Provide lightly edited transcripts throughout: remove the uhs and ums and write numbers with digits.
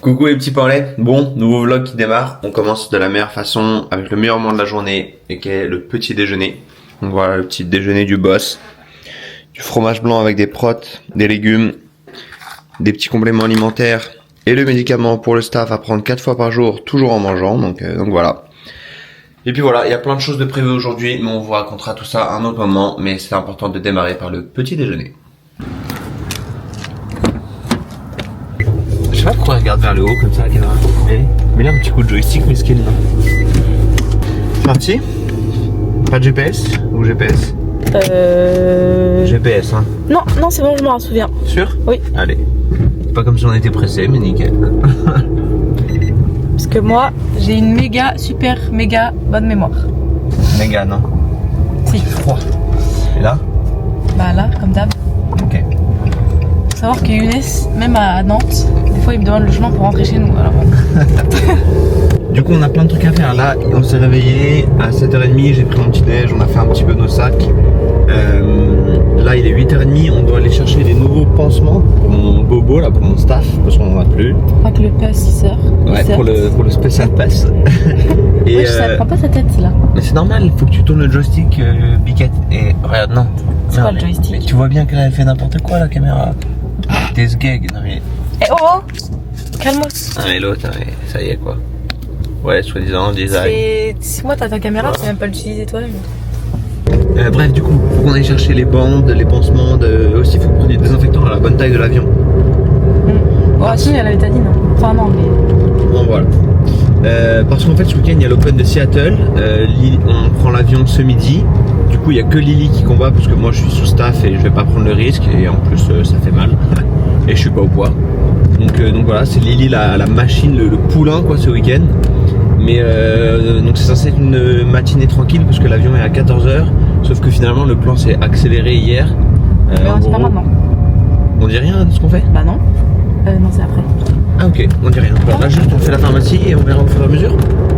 Coucou les petits paolets, bon, nouveau vlog qui démarre. On commence de la meilleure façon avec le meilleur moment de la journée et qui est le petit déjeuner. Donc voilà le petit déjeuner du boss. Du fromage blanc avec des protes, des légumes, des petits compléments alimentaires et le médicament pour le staff à prendre 4 fois par jour, toujours en mangeant. Donc voilà. Et puis voilà, il y a plein de choses de prévues aujourd'hui, mais on vous racontera tout ça à un autre moment. Mais c'est important de démarrer par le petit déjeuner. Je sais pas pourquoi elle regarde vers le haut comme ça la caméra. Mais là un petit coup de joystick mesquine là. C'est parti. Pas de GPS ou GPS? GPS hein. Non, non c'est bon, je m'en souviens. Sûr? Oui. Allez. C'est pas comme si on était pressé, mais nickel. Parce que moi, j'ai une super méga bonne mémoire. Méga non? Si. C'est froid. Et là? Bah là, comme d'hab. Ok. Faut savoir que Younes, même à Nantes, des fois il me demande le chemin pour rentrer chez nous. Alors bon. Du coup on a plein de trucs à faire. Là on s'est réveillé à 7h30, j'ai pris mon petit déj, on a fait un petit peu nos sacs. Là il est 8h30, on doit aller chercher des nouveaux pansements pour mon bobo là, pour mon staff, parce qu'on en a plus. Pas que le pass 6 heures. Ouais, pour le spécial pass. Et ouais, ça prend pas ta tête là. Mais c'est normal, il faut que tu tournes le joystick, Biquette. Et regarde, non. C'est quoi le joystick? Mais tu vois bien qu'elle a fait n'importe quoi la caméra. Des sgags, non mais. Eh oh, calme-toi. Non mais l'autre, ça y est quoi. Ouais, soi-disant design. C'est moi, t'as ta caméra, tu sais même pas l'utiliser toi-même. Bref, du coup, faut qu'on aille chercher les bandes, les pansements, aussi il faut prendre du désinfectant à la bonne taille de l'avion. Oh, sinon il y a la bétadine. Enfin, non, mais. Bon, voilà. Parce qu'en fait, ce week-end il y a l'Open de Seattle. On prend l'avion ce midi. Du coup, il n'y a que Lily qui combat parce que moi je suis sous staff et je vais pas prendre le risque. Et en plus, ça fait mal. Et je suis pas au poids. Donc voilà, c'est Lily la machine, le poulain quoi ce week-end. Mais donc c'est censé être une matinée tranquille parce que l'avion est à 14h. Sauf que finalement le plan s'est accéléré hier. Mais on dit pas maintenant. On dit rien de ce qu'on fait? Bah non. Non, c'est après. Ah ok, on dit rien. Alors là juste on fait la pharmacie et on verra au fur et à mesure.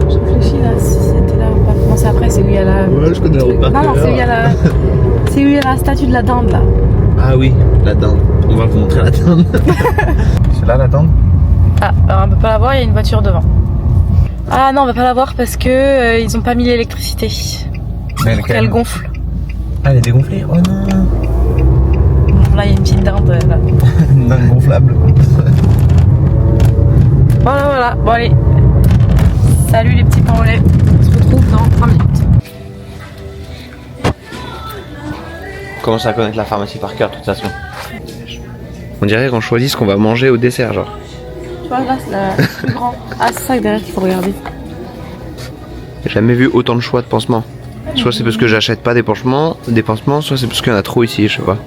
Je réfléchis là, si c'était là on va commencer après, c'est où il y a la. Ouais, je connais la route par Non, non, c'est où il y a la. C'est où il y a la statue de la dinde là. Ah oui, la dinde. On va vous montrer la dinde. C'est là la dinde? Ah, alors on peut pas la voir, il y a une voiture devant. Ah non, on va pas la voir parce que ils ont pas mis l'électricité. Mais Elle gonfle. Ah, elle est dégonflée? Oh non. Là, il y a une petite dinde là. Une dinde gonflable. Voilà. Bon allez. Salut les petits pains au lait. On se retrouve dans 3 minutes. On commence à connaître la pharmacie par cœur de toute façon. On dirait qu'on choisit ce qu'on va manger au dessert genre. Tu vois là, c'est la plus grande. Ah, c'est ça derrière qu'il faut regarder. J'ai jamais vu autant de choix de pansements. Soit c'est parce que j'achète pas des pansements, soit c'est parce qu'il y en a trop ici, je sais pas.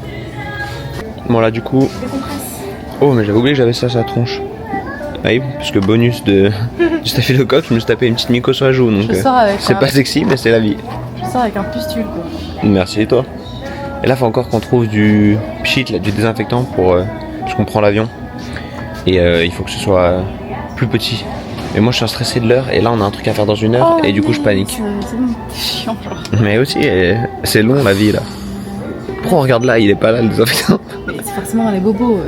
Bon là du coup. Oh mais j'avais oublié que j'avais ça sur la tronche. Ah oui, parce que bonus du staphylocoque, je me suis tapé une petite myco sur la joue, donc c'est pas sexy mais c'est la vie. Je sors avec un pustule quoi. Merci et toi. Et là faut encore qu'on trouve du pchit, là, du désinfectant pour parce qu'on prend l'avion. Et il faut que ce soit plus petit. Et moi je suis stressé de l'heure et là on a un truc à faire dans 1 heure et du coup je panique. C'est bon, c'est chiant genre. Mais aussi c'est long la vie là. Pourquoi on regarde là, il est pas là le désinfectant? Mais c'est forcément dans les bobos.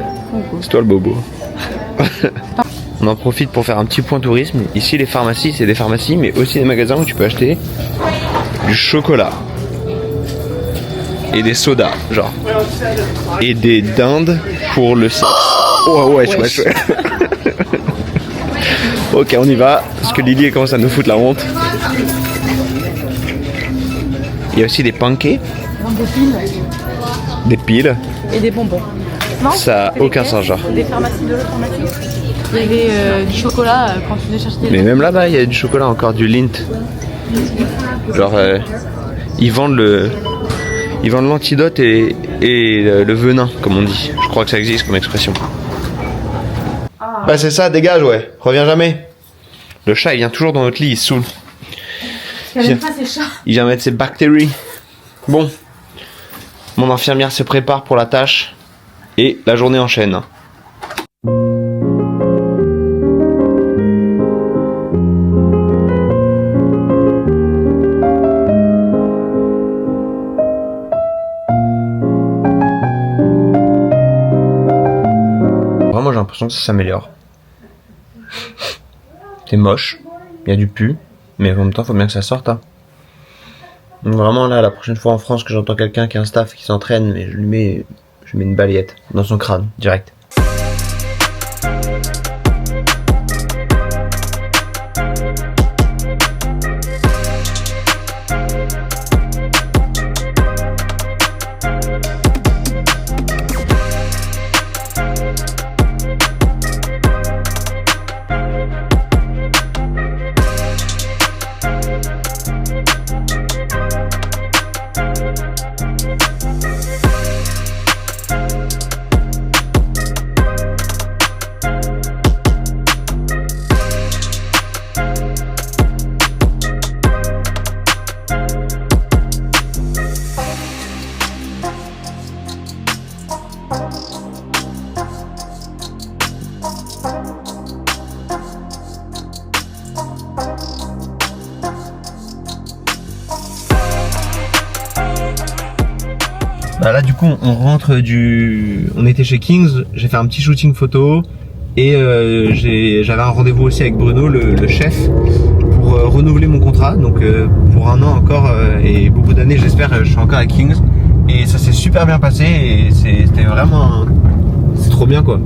C'est toi le bobo. On en profite pour faire un petit point tourisme. Ici les pharmacies, c'est des pharmacies mais aussi des magasins où tu peux acheter du chocolat. Et des sodas, genre. Et des dindes pour le sexe. Oh ouais. Ok, on y va, parce que Lily commence à nous foutre la honte. Il y a aussi des pancakes. Des piles. Des piles. Et des bonbons. Non, ça a aucun sens, genre. Des pharmacies de l'autre pharmacie. Il y avait du chocolat quand tu venais chercher des. Mais même là-bas, il y a du chocolat, encore du Lindt. Genre, ils vendent l'antidote et le venin, comme on dit. Je crois que ça existe comme expression. Bah c'est ça, dégage ouais, reviens jamais. Le chat il vient toujours dans notre lit, il se saoule. J'aime pas ces chats. Il vient mettre ses bactéries. Bon, mon infirmière se prépare pour la tâche et la journée enchaîne. Vraiment j'ai l'impression que ça s'améliore. c'est moche, il y a du pu, mais en même temps, faut bien que ça sorte. Hein. Donc vraiment là, la prochaine fois en France que j'entends quelqu'un qui a un staff qui s'entraîne, mais je mets une balayette dans son crâne, direct. Bah là du coup on rentre on était chez Kings, j'ai fait un petit shooting photo et j'avais un rendez-vous aussi avec Bruno le chef pour renouveler mon contrat, donc pour un an encore et beaucoup d'années j'espère. Je suis encore à Kings et ça s'est super bien passé et c'était vraiment c'est trop bien quoi.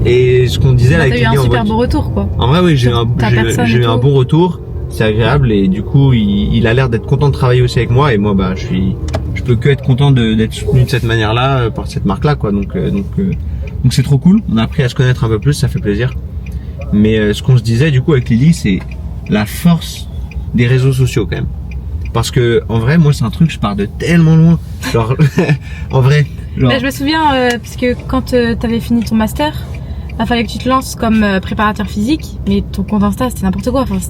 Et ce qu'on disait là avec Lily, t'as eu un super beau retour quoi. En vrai oui, j'ai eu un bon retour, c'est agréable et du coup il a l'air d'être content de travailler aussi avec moi et moi bah je peux que être content d'être soutenu de cette manière-là par cette marque-là quoi. Donc c'est trop cool. On a appris à se connaître un peu plus, ça fait plaisir. Mais ce qu'on se disait du coup avec Lily, c'est la force des réseaux sociaux quand même. Parce que en vrai, moi c'est un truc, je pars de tellement loin. Genre en vrai. Genre... Là, je me souviens puisque quand t'avais fini ton master, il fallait que tu te lances comme préparateur physique, mais ton compte Insta c'était n'importe quoi. Enfin ça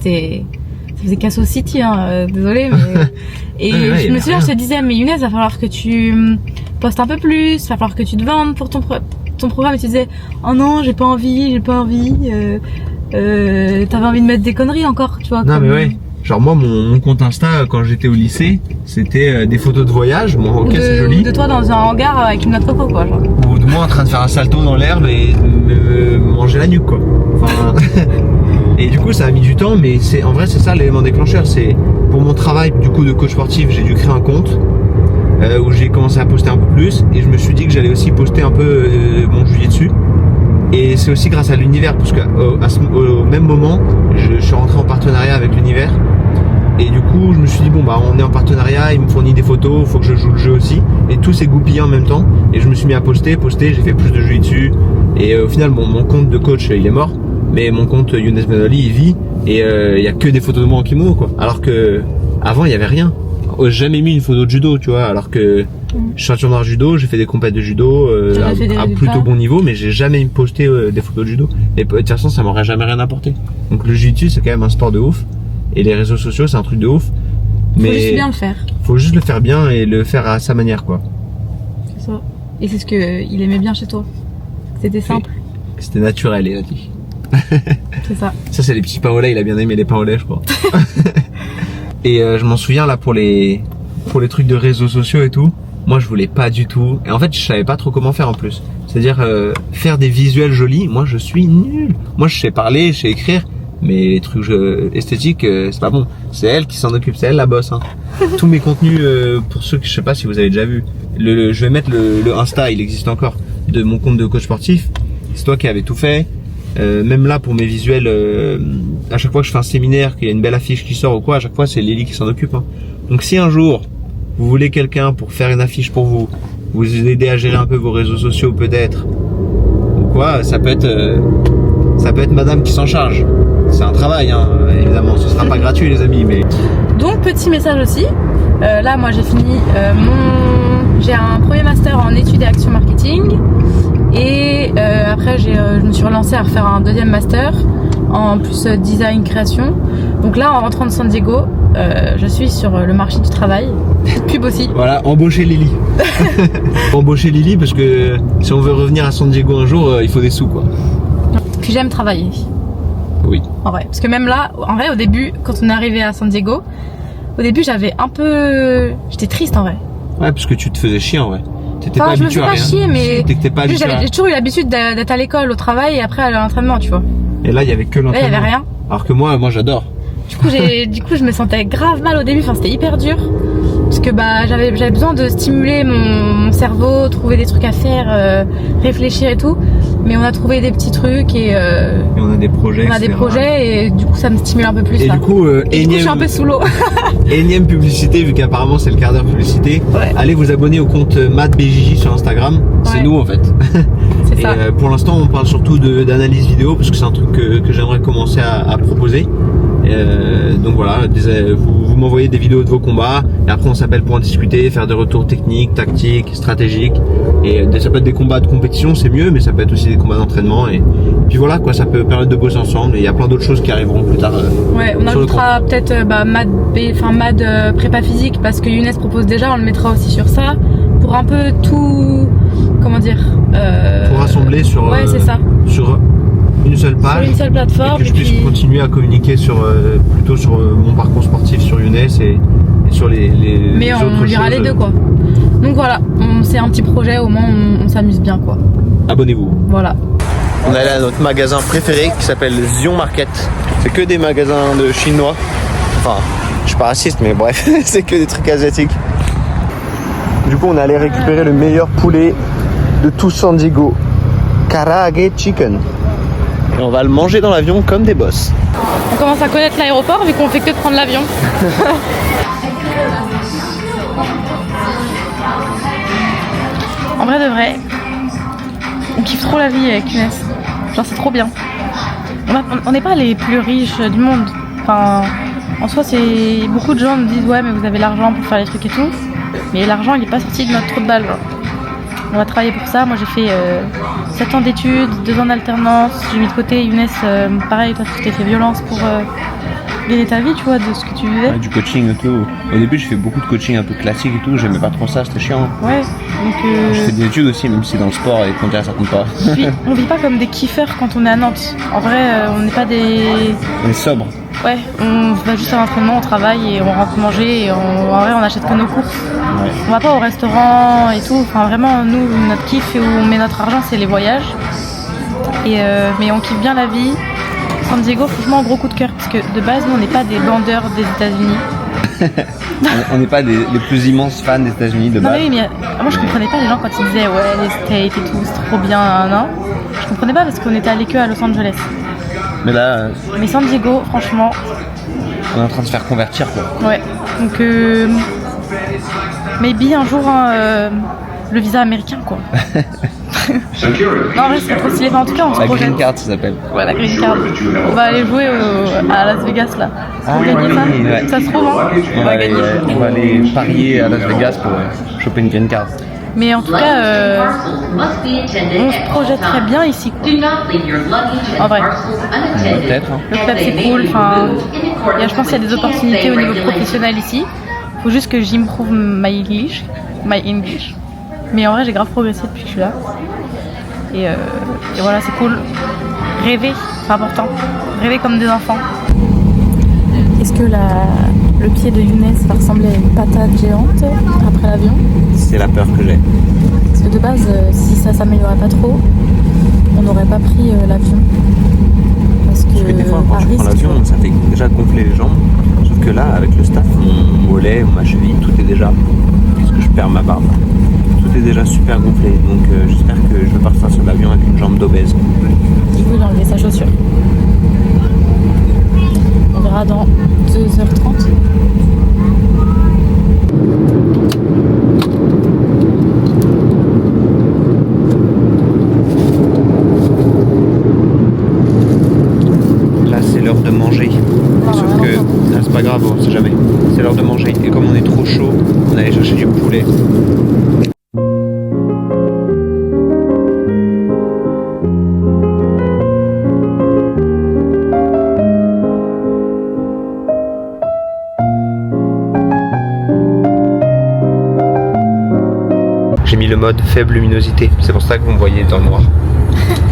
faisait Casso City, hein, désolé. Mais... Et ouais, je me souviens, je te disais, mais Younes, va falloir que tu postes un peu plus, va falloir que tu te vendes pour ton programme. Et tu disais, oh non, j'ai pas envie. T'avais envie de mettre des conneries encore, tu vois. Non, mais ouais. Genre moi, mon compte Insta, quand j'étais au lycée, c'était des photos de voyage. Bon, ok, c'est joli. De toi dans un hangar avec une noix de coco, quoi. Genre. Ou de moi en train de faire un salto dans l'herbe et me manger la nuque, quoi. Enfin... Et du coup ça a mis du temps, mais en vrai c'est ça l'élément déclencheur. C'est pour mon travail du coup de coach sportif, j'ai dû créer un compte où j'ai commencé à poster un peu plus et je me suis dit que j'allais aussi poster un peu mon juillet dessus. Et c'est aussi grâce à l'univers parce qu'au même moment je suis rentré en partenariat avec l'univers et du coup je me suis dit bon bah on est en partenariat, il me fournit des photos, faut que je joue le jeu aussi et tout s'est goupillé en même temps et je me suis mis à poster, j'ai fait plus de juillet dessus et au final bon, mon compte de coach il est mort. Mais mon compte Younes Benali il vit et il y a que des photos de moi en kimono quoi. Alors que avant il y avait rien. J'ai jamais mis une photo de judo tu vois. Alors que je suis champion d'art judo, j'ai fait des compètes de judo à plutôt bon niveau, mais j'ai jamais posté des photos de judo. Et de toute façon ça m'aurait jamais rien apporté. Donc le jiu-jitsu c'est quand même un sport de ouf et les réseaux sociaux c'est un truc de ouf. Mais faut juste bien le faire. Faut juste le faire bien et le faire à sa manière quoi. C'est ça. Et c'est ce que il aimait bien chez toi. C'était simple. C'était naturel il a dit. C'est ça. Ça c'est les petits pains au lait, il a bien aimé les pains au lait je crois. Et je m'en souviens là pour les trucs de réseaux sociaux et tout, moi je voulais pas du tout. Et en fait je savais pas trop comment faire en plus. C'est-à-dire faire des visuels jolis, moi je suis nul. Moi je sais parler, je sais écrire, mais les trucs esthétiques c'est pas bon. C'est elle qui s'en occupe, c'est elle la boss. Hein. Tous mes contenus, pour ceux que je sais pas si vous avez déjà vu, je vais mettre le Insta, il existe encore, de mon compte de coach sportif. C'est toi qui avais tout fait. Même là pour mes visuels, à chaque fois que je fais un séminaire, qu'il y a une belle affiche qui sort ou quoi, à chaque fois c'est Lily qui s'en occupe. Hein. Donc si un jour vous voulez quelqu'un pour faire une affiche pour vous aider à gérer un peu vos réseaux sociaux peut-être, ou quoi, ça peut être madame qui s'en charge. C'est un travail hein, évidemment, ce sera pas gratuit les amis. Mais donc petit message aussi, là moi j'ai fini j'ai un premier master en études et actions marketing. Et après je me suis relancée à refaire un deuxième master en plus design création. Donc là en rentrant de San Diego je suis sur le marché du travail. Pub aussi. Voilà, embaucher Lily. Embaucher Lily parce que si on veut revenir à San Diego un jour il faut des sous quoi. Puis j'aime travailler. Oui. En vrai, parce que même là, en vrai au début quand on est arrivé à San Diego, au début j'étais triste en vrai. Ouais parce que tu te faisais chier en vrai. Enfin, je me fais pas chier, mais j'ai toujours eu l'habitude d'être à l'école, au travail et après aller à l'entraînement, tu vois. Et là, il y avait que Là, il y l'entraînement. avait rien. Alors que moi j'adore. Du coup, je me sentais grave mal au début. Enfin, c'était hyper dur. Parce que j'avais besoin de stimuler mon cerveau, trouver des trucs à faire, réfléchir et tout. Mais on a trouvé des petits trucs et on a des projets. on a des projets et du coup, ça me stimule un peu plus. Et là. du coup, Et du coup, je suis un peu sous l'eau. énième publicité, vu qu'apparemment c'est le quart d'heure publicité. Ouais. Allez vous abonner au compte MattBJJ sur Instagram. C'est Ouais. nous en fait. C'est Et ça. pour l'instant, on parle surtout d'analyse vidéo parce que c'est un truc que j'aimerais commencer à proposer. Donc voilà, vous m'envoyez des vidéos de vos combats et après on s'appelle pour en discuter, faire des retours techniques, tactiques, stratégiques. Et ça peut être des combats de compétition, c'est mieux, mais ça peut être aussi des combats d'entraînement. Et puis voilà quoi, ça peut permettre de bosser ensemble. Et il y a plein d'autres choses qui arriveront plus tard. Ouais, on sur le ajoutera peut-être Mad prépa physique parce que Younes propose déjà, on le mettra aussi sur ça pour un peu tout, comment dire, pour rassembler sur, ouais, c'est ça. sur une seule page. Sur une seule plateforme. Et que je puisse continuer à communiquer plutôt sur mon parcours sportif sur Younes et sur les Mais autres on lira choses. les deux quoi. Donc voilà, c'est un petit projet, au moins on s'amuse bien quoi. Abonnez-vous. Voilà. On est allé à notre magasin préféré qui s'appelle Zion Market. C'est que des magasins de chinois. Enfin, je suis pas raciste, mais bref, c'est que des trucs asiatiques. Du coup, on est allé récupérer le meilleur poulet de tout San Diego. Karaage Chicken. Et on va le manger dans l'avion comme des boss. On commence à connaître l'aéroport vu qu'on fait que de prendre l'avion. En vrai de vrai, on kiffe trop la vie avec Younes. Genre c'est trop bien. On n'est pas les plus riches du monde. Enfin, en soi, beaucoup de gens nous disent ouais mais vous avez l'argent pour faire les trucs et tout. Mais l'argent il est pas sorti de notre trou de balle. Genre. On va travailler pour ça. Moi j'ai fait 7 ans d'études, 2 ans d'alternance. J'ai mis de côté Younes, pareil, toi tu t'es fait violence pour gagner ta vie, tu vois, de ce que tu vivais. Ouais, du coaching et tout. Au début, j'ai fait beaucoup de coaching un peu classique et tout. J'aimais pas trop ça, c'était chiant. Ouais, donc Je fais des études aussi, même si dans le sport et compter ça compte pas. on vit pas comme des kiffeurs quand on est à Nantes. En vrai, on n'est pas des... On est sobre. Ouais, on va juste à l'entraînement, on travaille et on rentre manger et en vrai on achète que nos courses. Ouais. On va pas au restaurant et tout. Enfin vraiment, nous, notre kiff et où on met notre argent, c'est les voyages. Mais on kiffe bien la vie. San Diego, franchement, gros coup de cœur parce que de base, nous, on n'est pas des bandeurs des États-Unis. On n'est pas les plus immenses fans des États-Unis de Non base. mais oui, mais moi je comprenais pas les gens quand ils disaient ouais les States et tout, c'est trop bien, non. Je comprenais pas parce qu'on était allé que à Los Angeles. Mais là, Mais San Diego, franchement, on est en train de se faire convertir quoi. ouais. Donc maybe un jour le visa américain quoi. Non en vrai c'est trop stylé. Enfin, en tout cas on se La projette. green card ça s'appelle. Ouais, la green card. On va aller jouer à Las Vegas là. On va gagner ça. ouais. Ça se trouve hein. On va gagner. On va aller parier à Las Vegas pour choper une green card. Mais en tout cas, on se projette très bien ici quoi. En vrai. Peut-être. Hein. Le club c'est cool, enfin, je pense qu'il y a des opportunités au niveau professionnel ici. Faut juste que j'improve my English. Mais en vrai j'ai grave progressé depuis que je suis là. Et voilà, c'est cool. Rêver, c'est important. Rêver comme des enfants. Est-ce que le pied de Younes va ressembler à une patate géante après l'avion? C'est la peur que j'ai. Parce que de base, si ça s'améliorait pas trop, on n'aurait pas pris l'avion. Parce que Des fois, quand je prends l'avion, ça fait déjà gonfler les jambes. Sauf que là, avec le staff, mon mollet, ma cheville, tout est déjà. Parce que je perds ma barbe. Tout est déjà super gonflé. Donc j'espère que je vais partir sur l'avion avec une jambe d'obèse. Il faut enlever sa chaussure. On verra dans 2h30. Là, c'est l'heure de manger. Sauf que, là, c'est pas grave, on sait jamais. C'est l'heure de manger. Et comme on est trop chaud, on allait chercher du poulet. J'ai mis le mode faible luminosité, c'est pour ça que vous me voyez dans le noir.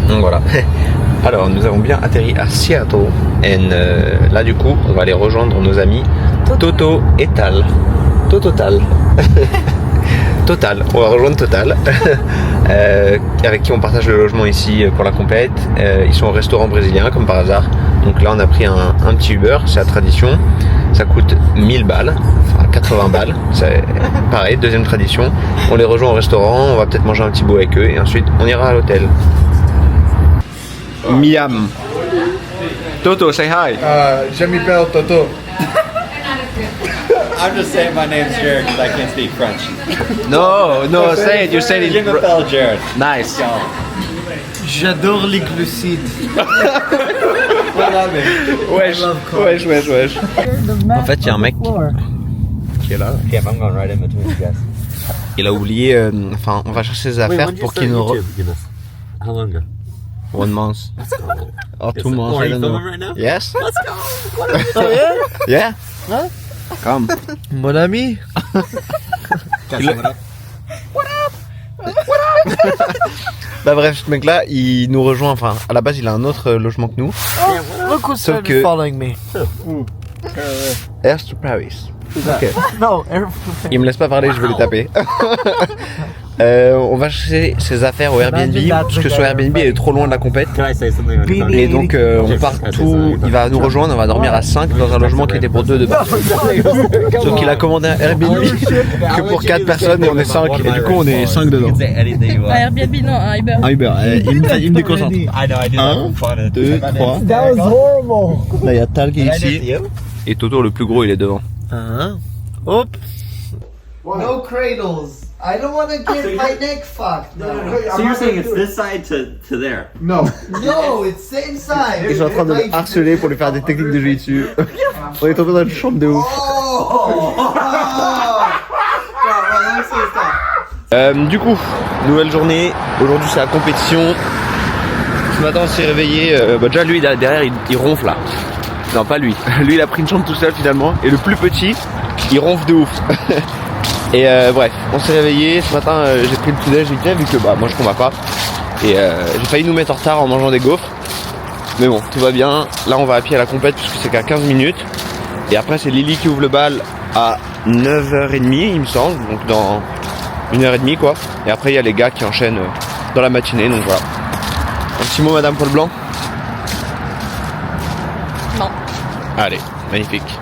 Donc voilà. Alors nous avons bien atterri à Seattle. Et là du coup on va aller rejoindre nos amis Toto et Tal. Toto Tal. Total, on va rejoindre Total, avec qui on partage le logement ici pour la compète. Ils sont au restaurant brésilien comme par hasard. Donc là on a pris un petit Uber, c'est la tradition. Ça coûte 1000 balles, enfin 80 balles. C'est pareil, deuxième tradition. On les rejoint au restaurant, on va peut-être manger un petit bout avec eux et ensuite on ira à l'hôtel. Miam. Toto, say hi. Je m'appelle Toto. I'm just saying my name's Jared because I can't speak French. No, say it. You said it. Je m'appelle Jared. Nice. J'adore les glucides. Wesh. En fait, il y a un mec qui est là. Okay, I'm going right in between you guys. Il a oublié. Enfin, on va chercher ses affaires pour qu'il nous. How long ago? 1 month. Or 2 months. Are I you don't know. filming right now? Yes. Let's go. Oh yeah? Yeah. Huh? Come. Mon ami. Bah bref, ce mec-là, il nous rejoint. Enfin, à la base, il a un autre logement que nous. Look who's Sauf que- following me. Airs to Paris. Ok. No, Il me laisse pas parler, je vais les taper. On va chercher ses affaires au Airbnb parce que sur Airbnb il est trop loin de la compète. Can I say something? When you come Et donc on part tout, il va nous rejoindre, on va dormir à 5 dans un logement qui était pour 2 de base. Donc il a commandé un Airbnb que pour 4 personnes et on est 5 et du coup on est 5 dedans. say anything you Un want. Airbnb, non, un Uber. Un Uber, il me déconcentre. I know, I do that 1, for fun. 2, 3. That was horrible. Là il y a Tal qui est Did I do it to ici. you? Et Toto le plus gros il est devant. Hop. No cradles. I don't want to get my neck fucked. So you're saying it's this side to there? No, it's same side. Ils sont en train de le harceler pour lui faire des techniques de jiu-jitsu. On est tombé dans une chambre de ouf. Du coup, nouvelle journée. Aujourd'hui c'est la compétition. Ce matin on s'est réveillé. Déjà lui derrière il ronfle là. Non pas lui. Lui il a pris une chambre tout seul finalement. Et le plus petit il ronfle de ouf. Et bref, on s'est réveillé. Ce matin j'ai pris le petit déj vite fait vu que bah moi je combats pas. Et j'ai failli nous mettre en retard en mangeant des gaufres. Mais bon, tout va bien. Là on va à pied à la compète puisque c'est qu'à 15 minutes. Et après c'est Lily qui ouvre le bal à 9h30 il me semble. Donc dans 1h30 quoi. Et après il y a les gars qui enchaînent dans la matinée. Donc voilà. Un petit mot Madame Paul Blanc? Non. Allez, magnifique.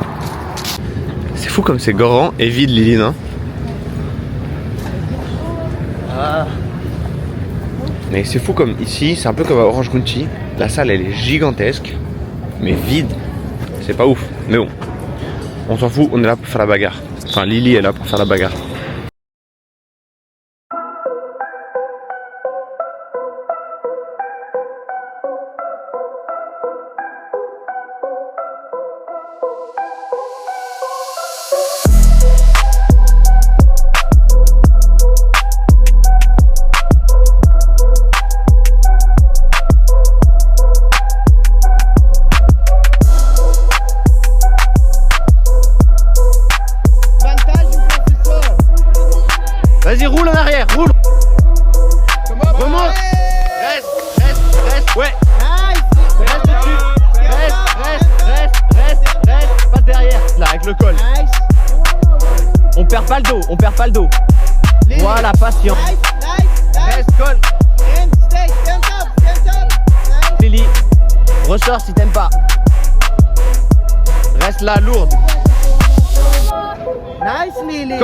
C'est fou comme c'est grand et vide Lily, non? Mais c'est fou comme ici, c'est un peu comme à Orange County. La salle elle est gigantesque, mais vide. C'est pas ouf, mais bon. On s'en fout, on est là pour faire la bagarre. Enfin Lily est là pour faire la bagarre. Vas-y, roule en arrière, roule. Remonte. Reste. Ouais. Reste dessus. Reste. Pas derrière. Là, avec le col. On perd pas le dos. Voilà, patient. Reste, col. Lily, ressors si t'aimes pas. Reste là, lourde. Nice, Lily.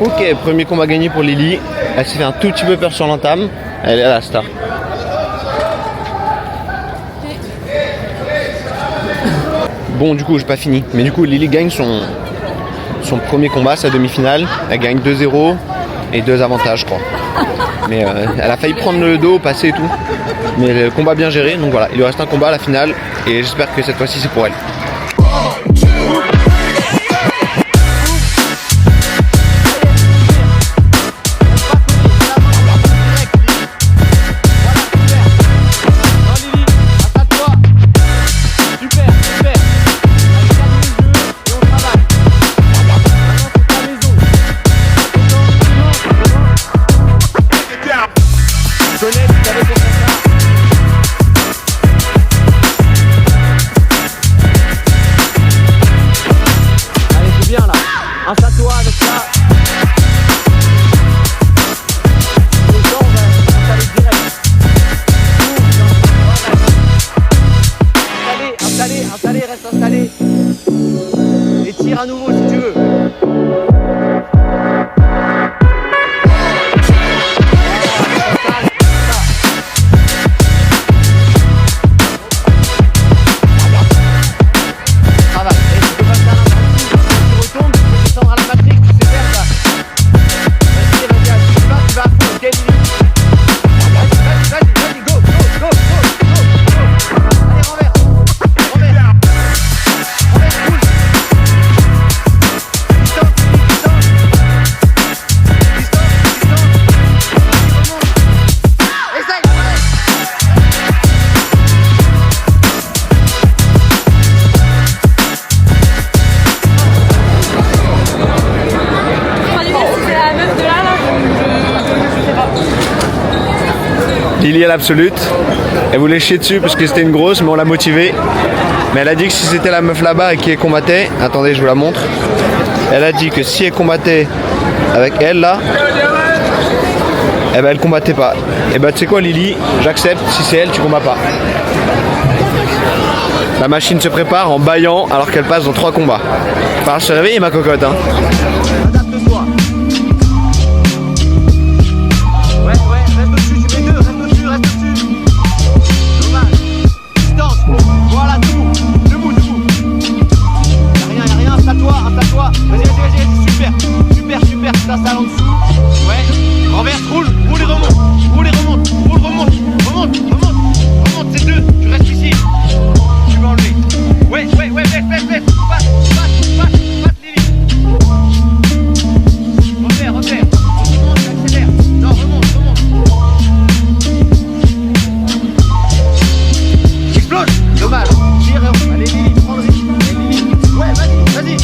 Ok, premier combat gagné pour Lily. Elle s'est fait un tout petit peu peur sur l'entame. Elle est à la star. Bon, du coup, j'ai pas fini. Mais du coup, Lily gagne son premier combat, sa demi-finale. Elle gagne 2-0 et 2 avantages, je crois. Mais elle a failli prendre le dos, passer et tout. Mais le combat bien géré. Donc voilà, il lui reste un combat à la finale. Et j'espère que cette fois-ci, c'est pour elle. à nouveau si tu veux. Lily à l'absolute. Elle voulait chier dessus parce que c'était une grosse, mais on l'a motivée. Mais elle a dit que si c'était la meuf là-bas et qui combattait, attendez, je vous la montre. Elle a dit que si elle combattait avec elle là, eh ben elle combattait pas. Et ben tu sais quoi Lily, j'accepte, si c'est elle, tu combats pas. La machine se prépare en bâillant alors qu'elle passe dans 3 combats. Enfin, je te réveille ma cocotte hein. Adapte-toi. Ouais, reste dessus, tu mets 2, reste dessus. Dommage. Distance. Voilà, debout. Y'a rien, installe-toi. Vas-y, super. Ça en dessous. Ouais. Renverse, roule et remonte. Remonte, c'est 2. Tu restes ici. Tu vas enlever. Ouais, laisse. Passe, Lily. Repère. Remonte, accélère. Non, remonte. Explose. Dommage. Tire, allez Lily, prends le rythme. Ouais, vas-y.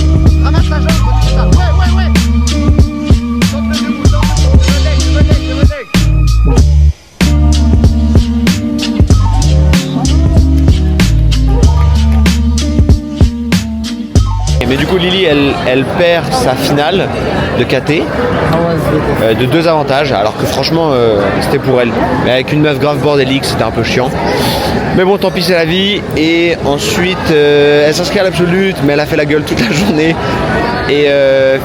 Ramasse la jambe quand tu fais ça. Ouais. Tente-le debout. Je me leg. Mais du coup Lily elle perd sa finale de KT de 2 avantages alors que franchement c'était pour elle. Mais avec une meuf grave bordélique c'était un peu chiant. Mais bon tant pis c'est la vie. Et ensuite elle s'inscrit à l'absolute mais elle a fait la gueule toute la journée. Et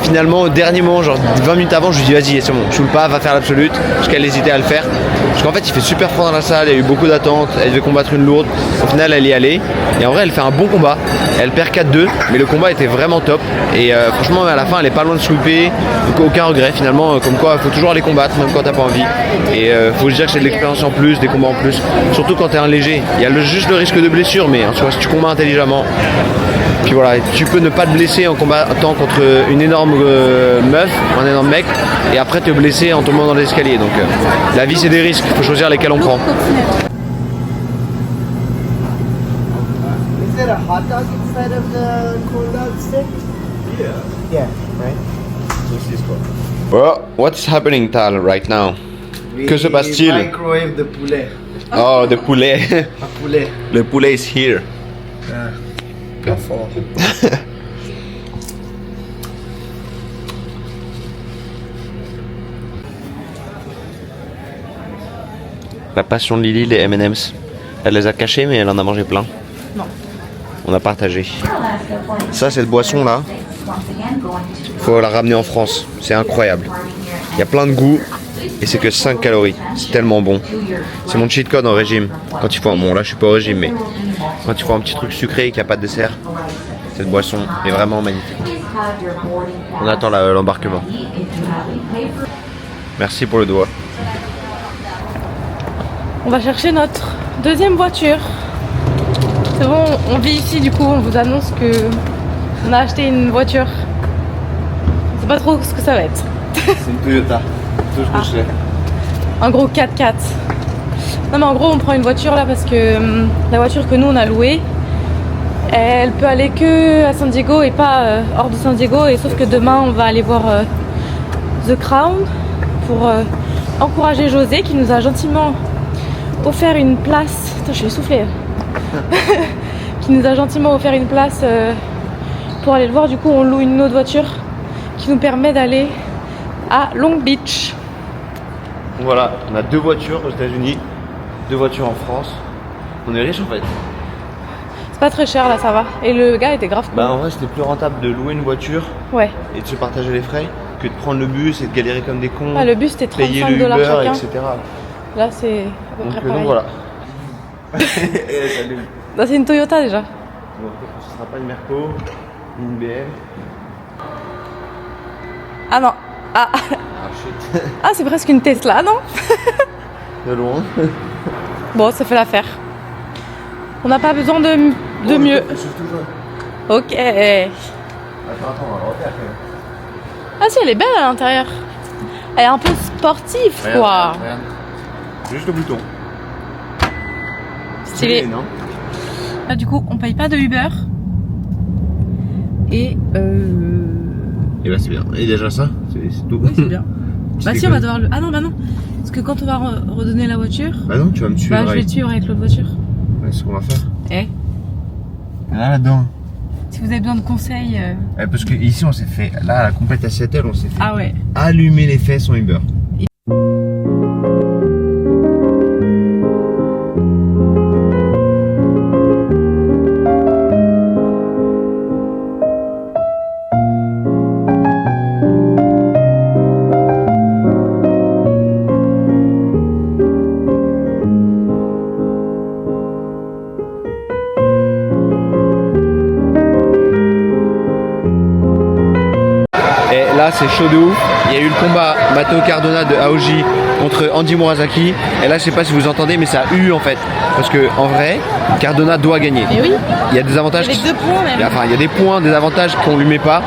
finalement au dernier moment, genre 20 minutes avant, je lui dis vas-y c'est bon, choule pas, va faire l'absolute. Parce qu'elle hésitait à le faire. Parce qu'en fait il fait super froid dans la salle, il y a eu beaucoup d'attentes, elle devait combattre une lourde. Au final elle y est allée. Et en vrai elle fait un bon combat. Elle perd 4-2 mais le combat était vraiment top. Et franchement à la fin elle est pas loin de sweeper. Donc aucun regret finalement, comme quoi il faut toujours aller combattre même quand t'as pas envie. Et faut se dire que c'est de l'expérience en plus, des combats en plus. Surtout quand t'es un léger. Il y a juste le risque de blessure mais en soi si tu combats intelligemment. Puis voilà, tu peux ne pas te blesser en combattant contre une énorme meuf, un énorme mec, et après te blesser en tombant dans l'escalier. Donc la vie c'est des risques, il faut choisir lesquels on prend. Is there a hot dog inside of the cold dog stick? Yeah, right? Well, what's happening Tal right now? Que se passe-t-il? Microwave de poulet. Oh, the poulet. Un poulet. Le poulet is here. Bien fort. La passion de Lily, les M&M's. Elle les a cachés mais elle en a mangé plein. Non. On a partagé. Ça, cette boisson là, faut la ramener en France. C'est incroyable. Il y a plein de goûts et c'est que 5 calories. C'est tellement bon. C'est mon cheat code en régime. Quand il faut, bon là je suis pas au régime mais quand il faut un petit truc sucré et qu'il n'y a pas de dessert, cette boisson est vraiment magnifique. On attend l'embarquement. Merci pour le doigt. On va chercher notre deuxième voiture. C'est bon, on vit ici du coup, on vous annonce que on a acheté une voiture. On sait pas trop ce que ça va être. C'est une Toyota. Un gros 4x4. Non mais en gros on prend une voiture là parce que la voiture que nous on a louée, elle peut aller que à San Diego et pas hors de San Diego. Et sauf que demain on va aller voir The Crown pour encourager José qui nous a gentiment offert une place. Attends, je suis essoufflée. Qui nous a gentiment offert une place pour aller le voir. Du coup on loue une autre voiture qui nous permet d'aller à Long Beach. Voilà, on a 2 voitures aux États-Unis, 2 voitures en France. On est riches en fait. C'est pas très cher là, ça va. Et le gars était grave cool. Bah en vrai c'était plus rentable de louer une voiture Ouais. et de se partager les frais que de prendre le bus et de galérer comme des cons. Ah, le bus c'était payer 35 le $ Uber, chacun. etc. Là c'est à peu près pareil. Donc voilà. Salut. Là c'est une Toyota déjà. Bon, ce sera pas une Merco, ni une BM. Ah non. Ah, Ah shit. ah c'est presque une Tesla, non? C'est loin. Bon, ça fait l'affaire. On n'a pas besoin de mieux. Ok. Attends, on va le refaire quand même. Ah si, elle est belle à l'intérieur. Elle est un peu sportive, quoi. Regarde. Juste le bouton. Stylé. Non? Là, du coup, on paye pas de Uber. Et Et bah c'est bien. Et déjà ça, c'est tout. oui, c'est bien. Bah C'est si, on va cool. devoir le... Ah non, bah non. Parce que quand on va redonner la voiture, Bah non, tu vas me suivre. bah je vais avec. te suivre avec l'autre voiture. Ouais, c'est ce qu'on va faire. Eh, Là-dedans. si vous avez besoin de conseils... Parce que ici on s'est fait, là à la complète à Seattle, on s'est fait Ah ouais. allumer les fesses en Uber. Et là c'est chaud de ouf. Il y a eu le combat Matteo Cardona de Aoji contre Andy Murasaki. Et là je sais pas si vous entendez mais ça a eu en fait. Parce que en vrai, Cardona doit gagner. Et oui, Il y a des avantages. avec 2 points même. Enfin, il y a des points, des avantages qu'on lui met pas.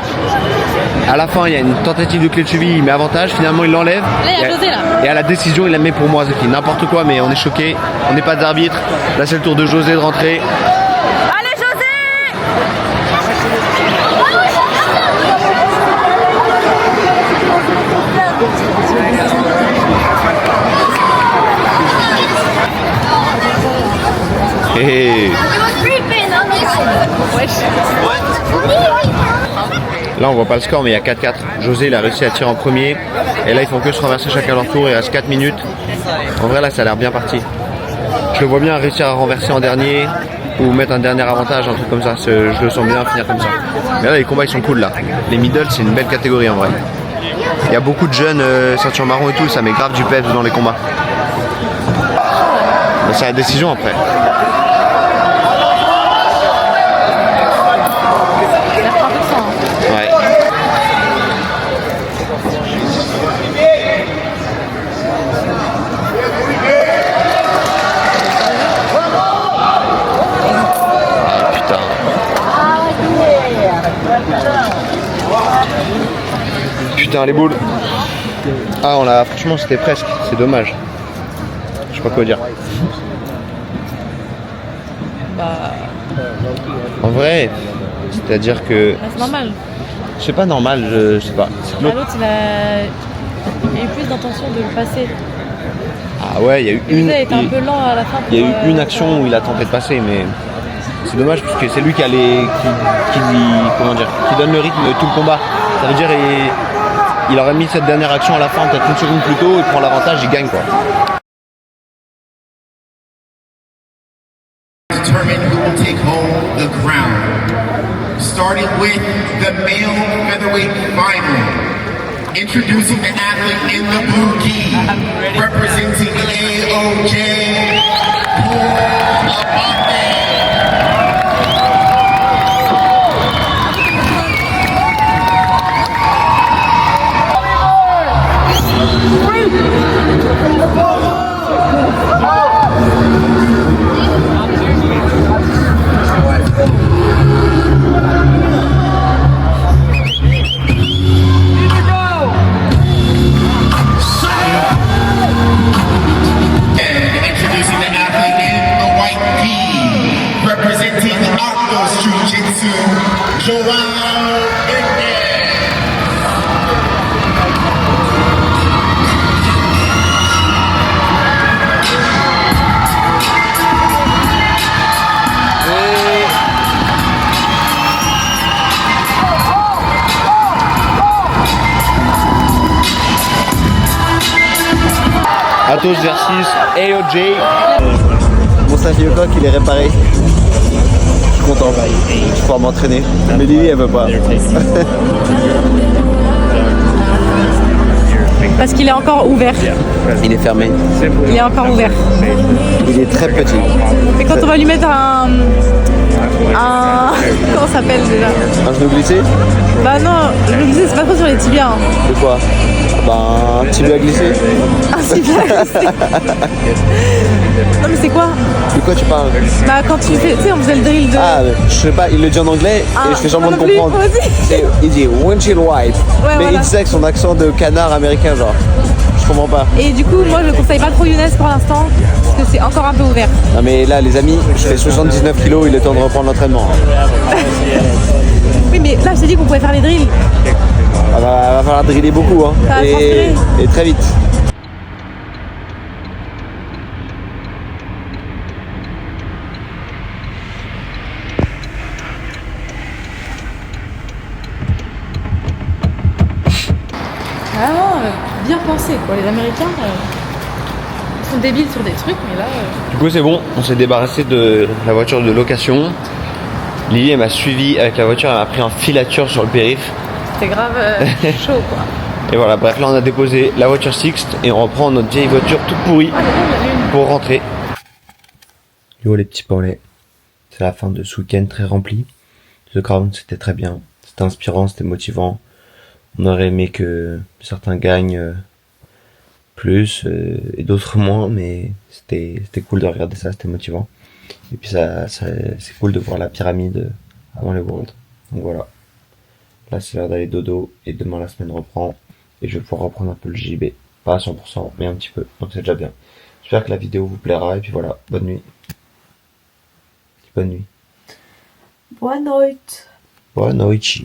À la fin, il y a une tentative de clé de cheville, il met avantage. Finalement, il l'enlève. Là, il y a José, là. Et à la décision, il la met pour Murasaki. N'importe quoi, mais on est choqué. On n'est pas d'arbitre. Là, c'est le tour de José de rentrer. Allez José! Et là, on voit pas le score, mais il y a 4-4. José, il a réussi à tirer en premier. Et là, ils font que se renverser chacun leur tour. Il reste 4 minutes. En vrai, là, ça a l'air bien parti. Je le vois bien réussir à renverser en dernier ou mettre un dernier avantage, un truc comme ça. Je le sens bien finir comme ça. Mais là, les combats, ils sont cool là. Les middle, c'est une belle catégorie en vrai. Il y a beaucoup de jeunes ceinture marron et tout. Ça met grave du peps dans les combats. Mais c'est la décision après. Ouais. Ah putain. Putain les boules. Ah on l'a franchement c'était presque, c'est dommage. Je sais pas quoi dire. Bah, En vrai, c'est-à-dire que bah, c'est normal. c'est pas normal, je sais pas. Bah, l'autre, il a eu plus d'intention de le passer. Ah ouais, il y a eu Il une. a été un peu lent à la fin. Il y a eu une action où il a tenté de passer, mais c'est dommage parce que c'est lui qui qui donne le rythme de tout le combat. Ça veut dire il aurait mis cette dernière action à la fin, peut-être une seconde plus tôt, il prend l'avantage, il gagne quoi. Determine who will take home the crown. Starting with the male featherweight final. Introducing the athlete in the blue gi, representing AOJ, Paul Abate. Introducing the athlete in the white gi, representing Octos Jiu-Jitsu, Joao Mendez. Atos versus AOJ. Mon Saint-Coq il est réparé. content de pouvoir m'entraîner. Mais Lily, elle veut pas. Parce qu'il est encore ouvert. Il est fermé. Il est encore ouvert. Il est très petit. Mais quand on va lui mettre un comment ça s'appelle déjà? Un genou glissé? Bah non, je me disais c'est pas trop sur les tibias. Hein. De quoi? Un tibia glissé. Un tibia glissé. Non mais c'est quoi? De quoi tu parles? Bah quand tu fais, tu sais on faisait le drill de... Ah, je sais pas, il le dit en anglais et je fais semblant de moi non plus, comprendre. moi aussi. Il dit windshield wipe. Ouais, Mais voilà. il disait avec son accent de canard américain, genre. Je comprends pas. Et du coup moi je conseille pas trop Younes pour l'instant parce que c'est encore un peu ouvert. Non mais là les amis, je fais 79 kilos, il est temps de reprendre l'entraînement. Oui mais là je t'ai dit qu'on pouvait faire les drills. Va falloir driller beaucoup hein. Ça va transpirer. Et très vite. Vraiment bien pensé quoi, les Américains ils sont débiles sur des trucs mais là... Du coup c'est bon, on s'est débarrassé de la voiture de location. Lily elle m'a suivi avec la voiture, elle m'a pris en filature sur le périph'. C'était grave chaud quoi. Et voilà, bref là on a déposé la voiture Sixte et on reprend notre vieille voiture toute pourrie pour rentrer. Yo les petits paulets, c'est la fin de ce week-end très rempli. The Crown c'était très bien, c'était inspirant, c'était motivant. On aurait aimé que certains gagnent plus et d'autres moins, mais c'était cool de regarder ça, c'était motivant. Et puis c'est cool de voir la pyramide avant les Worlds. Donc voilà. Là c'est l'heure d'aller dodo et demain la semaine reprend et je vais pouvoir reprendre un peu le JB. Pas à 100% mais un petit peu, donc c'est déjà bien. J'espère que la vidéo vous plaira et puis voilà, bonne nuit. Bonne nuit. Boa noite. Boa noite.